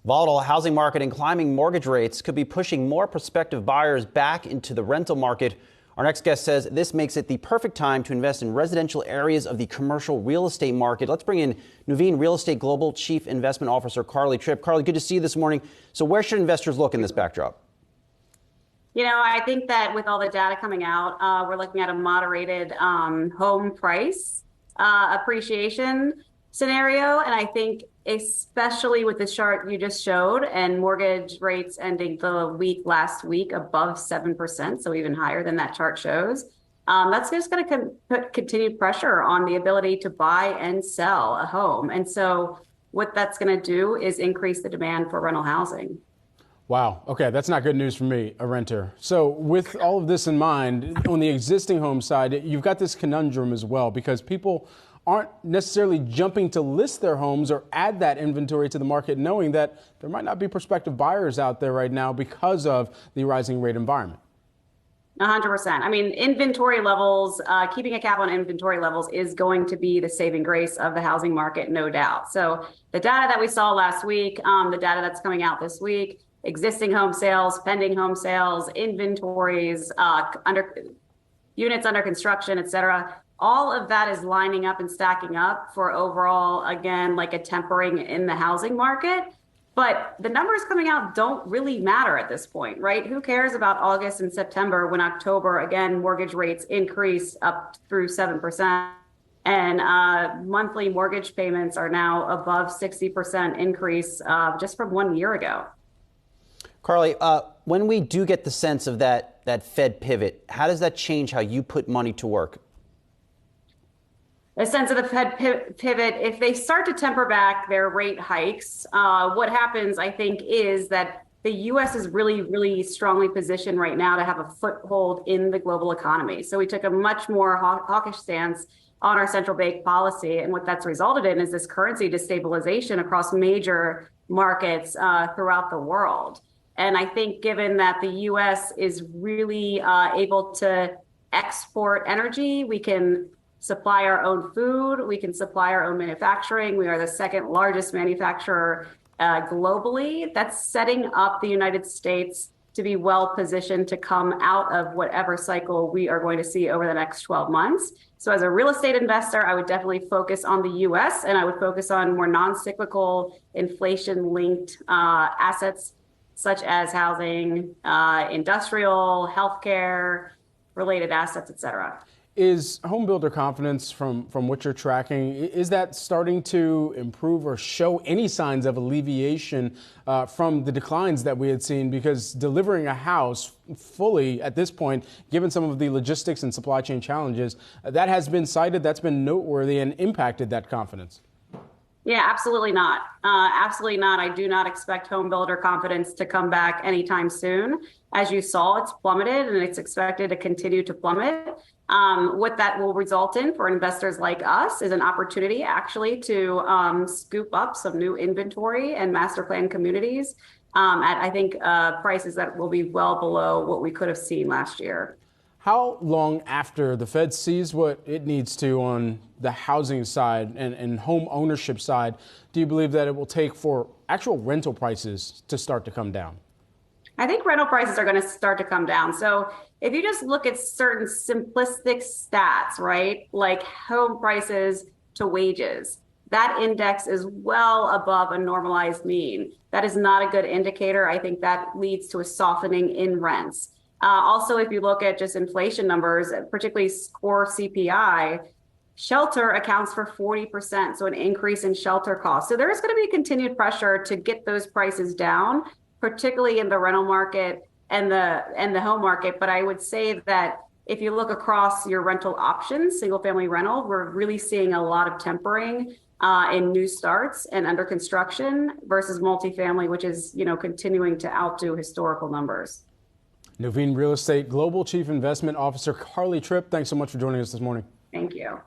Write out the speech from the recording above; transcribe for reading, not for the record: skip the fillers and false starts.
Volatile housing market and climbing mortgage rates could be pushing more prospective buyers back into the rental market. Our next guest says this makes it the perfect time to invest in residential areas of the commercial real estate market. Let's bring in Nuveen Real Estate Global Chief Investment Officer Tripp. Carly, good to see you this morning. So where should investors look in this backdrop? You know, I think that with all the data coming out, we're looking at a moderated home price appreciation scenario. And I think especially with the chart you just showed and mortgage rates ending the last week above 7%, so even higher than that chart shows, that's just going to put continued pressure on the ability to buy and sell a home. And so what that's going to do is increase the demand for rental housing. Wow. Okay, that's not good news for me, a renter. So with all of this in mind, on the existing home side, you've got this conundrum as well, because people aren't necessarily jumping to list their homes or add that inventory to the market, knowing that there might not be prospective buyers out there right now because of the rising rate environment. 100%. I mean, inventory levels, keeping a cap on inventory levels is going to be the saving grace of the housing market, no doubt. So the data that we saw last week, the data that's coming out this week, existing home sales, pending home sales, inventories, units under construction, et cetera. All of that is lining up and stacking up for overall, again, like a tempering in the housing market. But the numbers coming out don't really matter at this point, right? Who cares about August and September when October, again, mortgage rates increase up through 7%. And monthly mortgage payments are now above 60% increase just from 1 year ago. Carly, when we do get the sense of that Fed pivot, how does that change how you put money to work? A sense of the Fed pivot, if they start to temper back their rate hikes, what happens, I think, is that the U.S. is really, really strongly positioned right now to have a foothold in the global economy. So we took a much more hawkish stance on our central bank policy. And what that's resulted in is this currency destabilization across major markets throughout the world. And I think given that the U.S. is really able to export energy, we can supply our own food, we can supply our own manufacturing. We are the second largest manufacturer globally. That's setting up the United States to be well positioned to come out of whatever cycle we are going to see over the next 12 months. So as a real estate investor, I would definitely focus on the US, and I would focus on more non-cyclical inflation-linked assets such as housing, industrial, healthcare, related assets, et cetera. Is home builder confidence from what you're tracking, is that starting to improve or show any signs of alleviation from the declines that we had seen? Because delivering a house fully at this point, given some of the logistics and supply chain challenges, that has been cited, that's been noteworthy and impacted that confidence. Yeah, absolutely not. Absolutely not. I do not expect home builder confidence to come back anytime soon. As you saw, it's plummeted and it's expected to continue to plummet. What that will result in for investors like us is an opportunity actually to scoop up some new inventory and master plan communities at, I think, prices that will be well below what we could have seen last year. How long after the Fed sees what it needs to on the housing side and home ownership side do you believe that it will take for actual rental prices to start to come down? I think rental prices are going to start to come down. So if you just look at certain simplistic stats, right, like home prices to wages, that index is well above a normalized mean. That is not a good indicator. I think that leads to a softening in rents. Also, if you look at just inflation numbers, particularly core CPI, shelter accounts for 40%, so an increase in shelter costs. So there is going to be continued pressure to get those prices down, particularly in the rental market and the home market. But I would say that if you look across your rental options, single family rental, we're really seeing a lot of tempering in new starts and under construction versus multifamily, which is, continuing to outdo historical numbers. Nuveen Real Estate Global Chief Investment Officer Tripp, thanks so much for joining us this morning. Thank you.